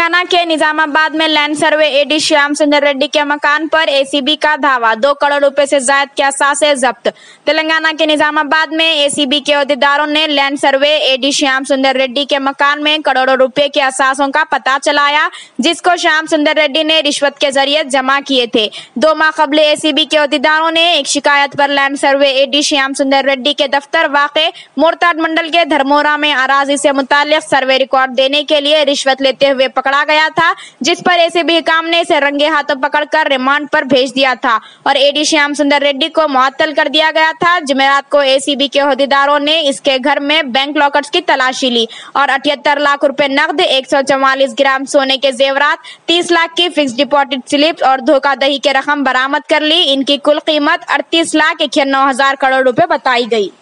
तेलंगाना के निजामाबाद में land survey AD Shyam सुंदर रेड्डी के मकान पर एसीबी का धावा, 2 करोड़ रुपए से ज्यादा के असासे जब्त। तेलंगाना के निजामाबाद में एसीबी के अहदेदारों ने लैंड सर्वे एडी श्याम सुंदर रेड्डी के मकान में करोड़ों रुपए के असासों का पता चलाया, जिसको श्याम सुंदर रेड्डी ने रिश्वत के जरिए जमा किए थे। 2 माह कबल एसीबी के अहदेदारों ने एक शिकायत पर लैंड सर्वे एडी श्याम सुंदर रेड्डी के दफ्तर वाक़े मोरताड मंडल के धर्मोरा में अराजी से मुताल्लिक सर्वे रिकॉर्ड देने के लिए रिश्वत लेते हुए पकड़ा गया था, जिस पर एसीबी हुकाम ने इसे रंगे हाथों पकड़कर रिमांड पर भेज दिया था और एडी श्याम सुंदर रेड्डी को मुअत्तल कर दिया गया था। जुमेरात को एसीबी के अहदेदारों ने इसके घर में बैंक लॉकर्स की तलाशी ली और 78 लाख रुपए नकद, 144 ग्राम सोने के जेवरात, 30 लाख की फिक्स डिपॉजिट स्लिप और धोखाधड़ी के रकम बरामद कर ली। इनकी कुल कीमत 38,91,000 करोड़ रुपए बताई गई।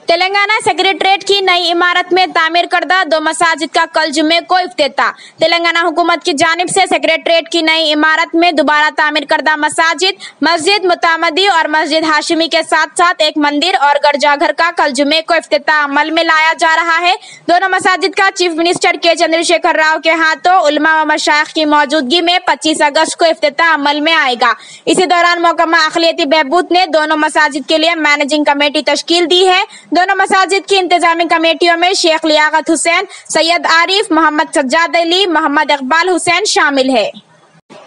तेलंगाना सेक्रेटरीट की नई इमारत में तामीर करदा 2 मसाजिद का कल जुम्मे को इफ्तिताह। तेलंगाना हुकूमत की जानिब से सेक्रेटरीट की नई इमारत में दोबारा तामीर करदा मसाजिद, मस्जिद मुतामदी और मस्जिद हाशिमी के साथ साथ एक मंदिर और गिरजाघर का कल जुम्मे को इफ्तिताह अमल में लाया जा रहा है। दोनों मसाजिद का चीफ मिनिस्टर के चंद्रशेखर राव के हाथों उलमा व मशाइख की मौजूदगी में 25 अगस्त को इफ्तिताह अमल में आएगा। इसी दौरान महकमा अखिलियती बहबूद ने दोनों मसाजिद के लिए मैनेजिंग कमेटी तश्कील दी है। दोनों मसाजिद की इंतजामी कमेटियों में शेख लियाकत हुसैन, सैयद आरिफ, मोहम्मद सज्जाद अली, मोहम्मद इकबाल हुसैन शामिल है।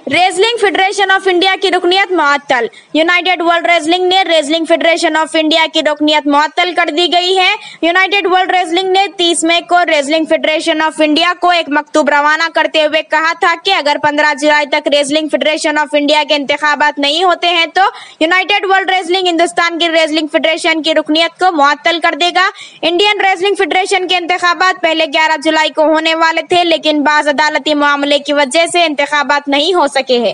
रेसलिंग फेडरेशन ऑफ इंडिया की रुकनियत मुअत्तल। यूनाइटेड वर्ल्ड रेसलिंग ने रेसलिंग फेडरेशन ऑफ इंडिया की रुकनियत मुअत्तल कर दी गई है। यूनाइटेड वर्ल्ड रेसलिंग ने 30 मई को रेसलिंग फेडरेशन ऑफ इंडिया को एक मकतूब रवाना करते हुए कहा था कि अगर 15 जुलाई तक रेसलिंग फेडरेशन ऑफ इंडिया के इंतखाबात नहीं होते हैं तो यूनाइटेड वर्ल्ड रेसलिंग हिंदुस्तान की रेसलिंग फेडरेशन की रुकनियत को मुअत्तल कर देगा। इंडियन रेसलिंग फेडरेशन के इंतखाबात पहले 11 जुलाई को होने वाले थे, लेकिन बाज़ अदालती मामले की वजह से इंतखाबात नहीं हो सके हैं।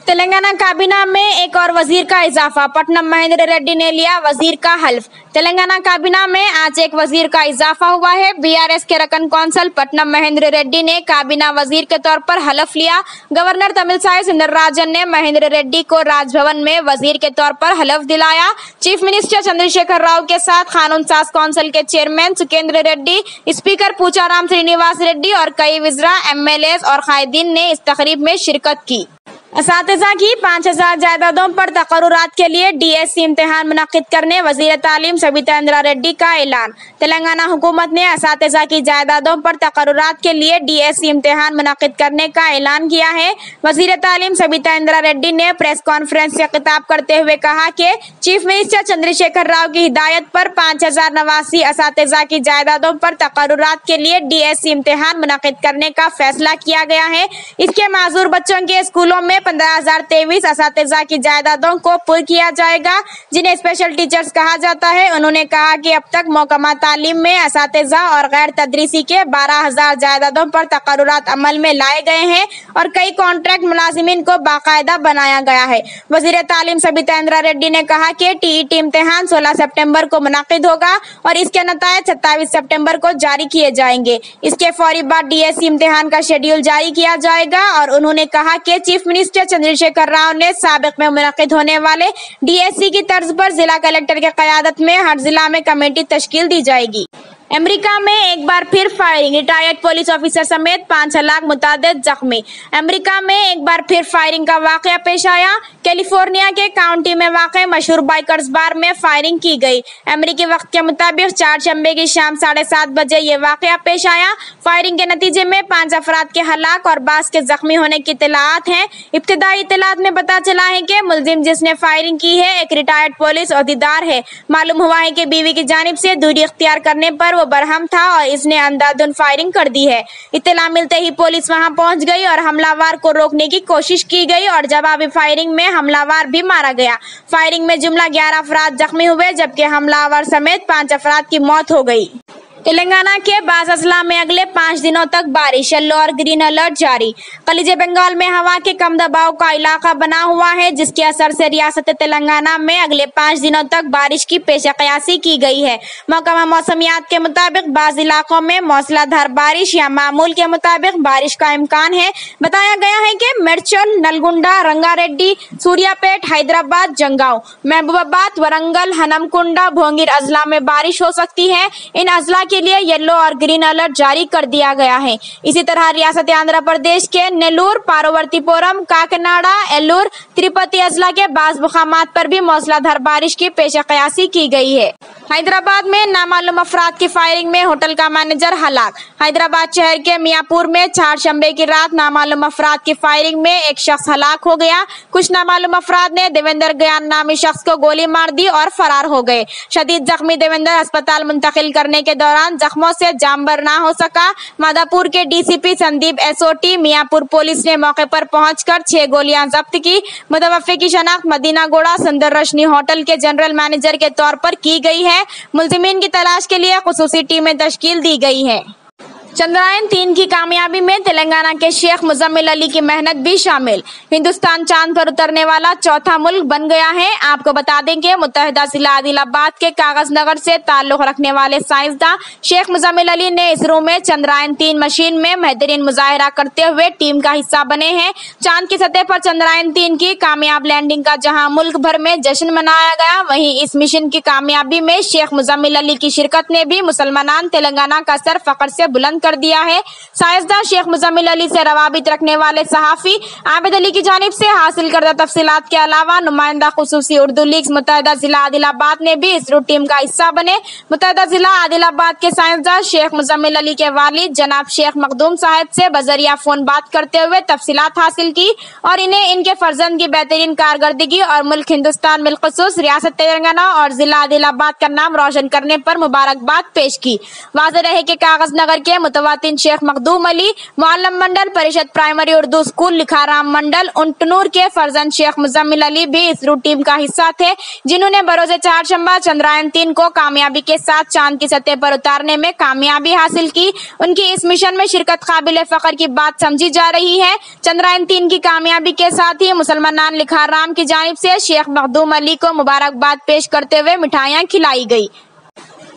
तेलंगाना काबीना में एक और वजीर का इजाफा, पट्टनम महेंद्र रेड्डी ने लिया वजीर का हल्फ। तेलंगाना काबीना में आज एक वजीर का इजाफा हुआ है। बीआरएस के रकन कौंसल पट्टनम महेंद्र रेड्डी ने काबीना वजीर के तौर पर हल्फ लिया। गवर्नर तमिलसाई सुंदरराजन ने महेंद्र रेड्डी को राजभवन में वजीर के तौर पर हल्फ दिलाया। चीफ मिनिस्टर चंद्रशेखर राव के साथ कानून साज कौंसिल के चेयरमैन सुकेंद्र रेड्डी, स्पीकर पूचाराम श्रीनिवास रेड्डी और कई वज़रा, एमएलएस और कायदीन ने इस तकरीब में शिरकत की। असातिज़ा की 5000 जायदादों पर तकर्रुरात के लिए डीएससी इम्तिहान मुनक्किद करने वज़ीर तालीम सबिता इंदिरा रेड्डी का ऐलान। तेलंगाना हुकूमत ने असातिज़ा की जायदादों पर तकर्रुरात के लिए डीएससी इम्तिहान मुनक्किद करने का ऐलान किया है। वज़ीर तालीम सबिता इंदिरा रेड्डी ने प्रेस कॉन्फ्रेंस से खिताब करते हुए कहा कि चीफ मिनिस्टर चंद्रशेखर राव की हिदायत पर 5089 असातिज़ा की जायदादों पर तकर्रुरात के लिए डीएससी इम्तिहान मुनक्किद करने का फैसला किया गया है। इसके माजूर बच्चों के स्कूलों में 15,023 असातिज़ा की जायदादों को पुर किया जाएगा, जिन्हें स्पेशल टीचर्स कहा जाता है। उन्होंने कहा कि अब तक महकमा तालीम में असातिज़ा और गैर तदरीसी के 12,000 जायदादों पर तकर्रुरात अमल में लाए गए हैं और कई कॉन्ट्रैक्ट मुलाजिमीन को बाकायदा बनाया गया है। वज़ीर तालीम सबिता इंदिरा रेड्डी ने कहा कि टीईटी इम्तिहान 16 सितंबर को मुनक्किद होगा और इसके नतायज 27 सितंबर को जारी किए जाएंगे। इसके फौरी बाद डीएससी इम्तिहान का शेड्यूल जारी किया जाएगा और उन्होंने कहा कि चीफ मिनिस्टर चंद्रशेखर राव ने साबिक में मुनक्किद होने वाले डीएससी की तर्ज पर जिला कलेक्टर के क़यादत में हर जिला में कमेटी तश्कील दी जाएगी। अमेरिका में एक बार फिर फायरिंग, रिटायर्ड पुलिस ऑफिसर समेत 5 लाख मुतादिद जख्मी। अमेरिका में एक बार फिर फायरिंग का वाकया पेश आया। कैलिफोर्निया के काउंटी में वाक़े मशहूर बाइकर्स बार में फायरिंग की गई। अमेरिकी वक्त के मुताबिक 4 शंबे की शाम 7:30 बजे ये वाकया पेश आया। फायरिंग के नतीजे में 5 अफराद के हलाक और 22 के जख्मी होने की इत्तलात हैं। इब्तिदाई इत्तलात में पता चला है कि मुलजिम जिसने फायरिंग की है एक रिटायर्ड पुलिस ओहदेदार है। मालूम हुआ है कि बीवी की जानिब से दूरी इख्तियार करने पर बरहम था और इसने अंधाधुंध फायरिंग कर दी है। इत्तला मिलते ही पुलिस वहां पहुंच गई और हमलावर को रोकने की कोशिश की गई और जवाबी फायरिंग में हमलावर भी मारा गया। फायरिंग में जुमला 11 अफराद जख्मी हुए, जबकि हमलावर समेत 5 अफराद की मौत हो गई। तेलंगाना के बाज़ अजला में अगले 5 दिनों तक बारिश, येलो और ग्रीन अलर्ट जारी। खलीज बंगाल में हवा के कम दबाव का इलाका बना हुआ है, जिसके असर से रियासत तेलंगाना में अगले 5 दिनों तक बारिश की पेशकयासी की गई है। महकमा मौसमियात के मुताबिक बाज़ इलाकों में मूसलाधार बारिश या मामूल के मुताबिक बारिश का इम्कान है। बताया गया है कि मेडचल, नलगुंडा, रंगारेड्डी, सूर्यापेट, हैदराबाद, जंगांव, महबूबाबाद, वरंगल, हनमकुंडा, भोंगिर अजला में बारिश हो सकती है। इन अजला के लिए येलो और ग्रीन अलर्ट जारी कर दिया गया है। इसी तरह रियासत आंध्र प्रदेश के नेल्लूर, पार्वतीपुरम, काकीनाडा, एल्लूर, तिरुपति अजला के बाज़ मुकामात पर भी मूसलाधार बारिश की पेशकयासी की गई है। हैदराबाद में नामालूम अफराद की फायरिंग में होटल का मैनेजर हलाक। हैदराबाद शहर के मियापुर में चारशंबे की रात नामालूम अफराद की फायरिंग में एक शख्स हलाक हो गया। कुछ नामालूम अफराद ने देवेंद्र गयान नामी शख्स को गोली मार दी और फरार हो गए। शदीद जख्मी देवेंद्र अस्पताल मुंतकिल करने के दौरान जख्मों से जामबर ना हो सका। मादापुर के DCP Sandeep SOT, Miyapur police ने मौके पर पहुंचकर 6 गोलियां जब्त की। मुतवफ़्फ़ी की शनाख्त मदीना गोड़ा सुंदर रोशनी होटल के जनरल मैनेजर के तौर पर की गई है। मुल्ज़िमीन की तलाश के लिए खुसूसी टीमें तश्कील दी गई है। चंद्रयान 3 की कामयाबी में तेलंगाना के शेख मुजम्मिल अली की मेहनत भी शामिल। हिंदुस्तान चांद पर उतरने वाला चौथा मुल्क बन गया है। आपको बता दें कि मुत्तहिदा जिला आदिलाबाद के कागज नगर से ताल्लुक रखने वाले साइंसदान शेख मुजम्मिल अली ने इसरो में चंद्रयान 3 मशीन में बेहतरीन मुजाहिरा करते हुए टीम का हिस्सा बने हैं। चांद की सतह पर चंद्रयान 3 की कामयाब लैंडिंग का जहां मुल्क भर में जश्न मनाया गया, वहीं इस मिशन की कामयाबी में शेख मुजम्मिल अली की शिरकत ने भी मुसलमान तेलंगाना का सर फख्र से बुलंद कर दिया है। साइंसदान शेख मुजम्मिल अली से रवाबित रखने वाले सहाफी आबिद अली की जानिब से हासिल करदा तफसीलात के अलावा नुमाइंदा खुसूसी उर्दू लीग मुत्तहिदा जिला आदिलाबाद ने भी इसरो टीम का हिस्सा बने। मुत्तहिदा जिला आदिलाबाद के साइंसदान शेख मुजम्मिल अली के वालिद जनाब शेख मखदूम साहब से बजरिया फोन बात करते हुए तफसीलात हासिल की और इन्हें इनके फर्जंद की बेहतरीन कारकर्दगी और मुल्क हिंदुस्तान बिलखुसूस रियासत तेलंगाना और जिला आदिलाबाद का नाम रोशन करने पर मुबारकबाद पेश की। वाज़ेह रहे कि कागज नगर के मुतवातिन शेख मखदूम अली मुअल्लम मंडल परिषद प्राइमरी उर्दू स्कूल लिखाराम मंडल उंटनूर के फर्जंद शेख मुजम्मिल अली भी इसरो टीम का हिस्सा थे, जिन्होंने बरोज़े चारशंबा चंद्रयान 3 को कामयाबी के साथ चांद की सतह पर उतारने में कामयाबी हासिल की। उनकी इस मिशन में शिरकत काबिल फख्र की बात समझी जा रही है। चंद्रयान 3 की कामयाबी के साथ ही मुसलमान लिखाराम की जानिब से शेख मखदूम अली को मुबारकबाद पेश करते हुए मिठाइयाँ खिलाई गई।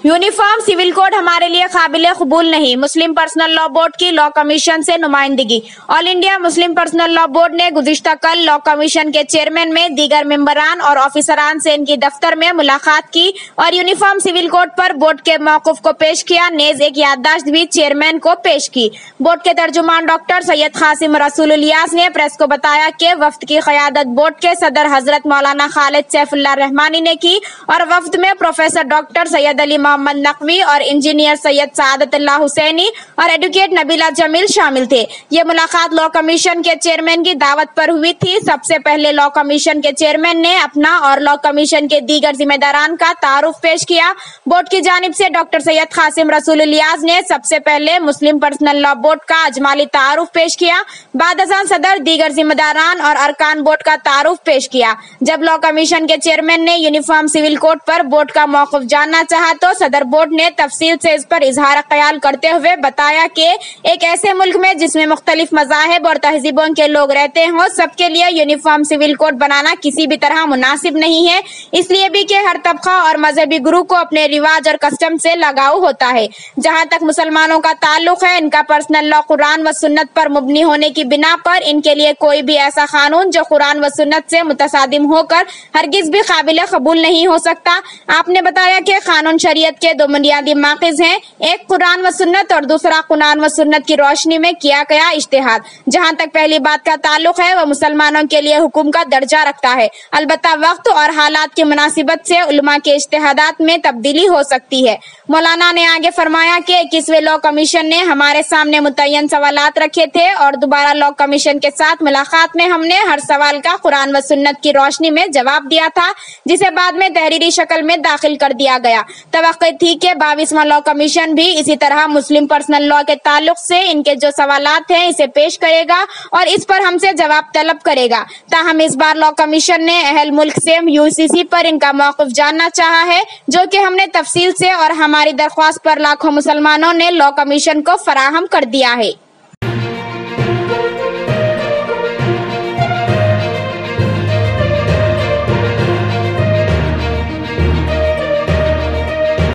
यूनिफॉर्म सिविल कोड हमारे लिए काबिल कबूल नहीं, मुस्लिम पर्सनल लॉ बोर्ड की लॉ कमीशन से नुमाइंदगी। All India Muslim personal law board ने गुज़िश्ता कल लॉ कमीशन के चेयरमैन में दीगर मेंबरान और ऑफिसरान से इनकी दफ्तर में मुलाकात की और यूनिफॉर्म सिविल कोड पर बोर्ड के मौक़िफ़ को पेश किया। नेज़ एक याददाश्त भी चेयरमैन को पेश की। बोर्ड के तर्जुमान डॉक्टर सैयद कासिम रसूल इलियास ने प्रेस को बताया कि वफ्द की क़यादत बोर्ड के सदर हजरत मौलाना खालिद सैफुल्लाह रहमानी ने की और वफ्द में प्रोफेसर डॉक्टर सैयद अली मोहम्मद नकवी और इंजीनियर सैयद सादतुल्लाह हुसैनी और एडवोकेट नबीला जमील शामिल थे। ये मुलाकात लॉ कमीशन के चेयरमैन की दावत पर हुई थी। सबसे पहले लॉ कमीशन के चेयरमैन ने अपना और लॉ कमीशन के दीगर जिम्मेदारान का तारुफ पेश किया। बोर्ड की जानिब से डॉक्टर सैयद कासिम रसूल इलियास ने सबसे पहले मुस्लिम पर्सनल लॉ बोर्ड का अजमाली तारुफ पेश किया। बाद अज़ान सदर दीगर जिम्मेदारान और अरकान बोर्ड का तारुफ पेश किया। जब लॉ कमीशन के चेयरमैन ने यूनिफॉर्म सिविल कोड पर बोर्ड का मौक़िफ़ जानना चाहा तो सदर बोर्ड ने तफसील से इस पर इजहार ख्याल करते हुए बताया कि एक ऐसे मुल्क में जिसमें मुख्तलिफ मज़ाहिब और तहजीबों के लोग रहते हों, सबके लिए यूनिफॉर्म सिविल कोड बनाना किसी भी तरह मुनासिब नहीं है। इसलिए भी कि हर तबका और मजहबी ग्रुप को अपने रिवाज और कस्टम से लगाव होता है। जहाँ तक मुसलमानों का ताल्लुक है, इनका पर्सनल लॉ कुरान व सुन्नत पर मुबनी होने की बिना पर इनके लिए कोई भी ऐसा कानून जो कुरान व सुन्नत से मुतसादिम होकर हरगिज भी काबिल कबूल नहीं हो सकता। आपने बताया कि कानून शरीयत के दो बुनियादी माक़िज़ हैं, एक कुरान व सुन्नत और दूसरा कुरान व सुन्नत की रोशनी में किया गया इज्तिहाद। जहाँ तक पहली बात का ताल्लुक है वह मुसलमानों के लिए हुक्म का दर्जा रखता है। अलबत्ता वक्त और हालात की मुनासिबत से उलमा के इज्तिहादात में तब्दीली हो सकती है। मौलाना ने आगे फरमाया कि 21वें लॉ कमीशन ने हमारे सामने मुतय्यन सवालात रखे थे और दोबारा लॉ कमीशन के साथ मुलाकात में हमने हर सवाल का कुरान व सुन्नत की रोशनी में जवाब दिया था, जिसे बाद में तहरीरी शक्ल में दाखिल कर दिया गया। तवक्को थी कि 22वां लॉ कमीशन भी इसी तरह मुस्लिम पर्सनल लॉ के ताल्लुक से इनके जो सवालात हैं इसे पेश करेगा और इस पर हमसे जवाब तलब करेगा। ताहम इस बार लॉ कमीशन ने अहल मुल्क से यूसीसी पर इनका मौक़िफ़ जानना चाहा है, जो कि हमने तफसील से और हमारी दरख्वास्त पर लाखों मुसलमानों ने लॉ कमीशन को फराहम कर दिया है।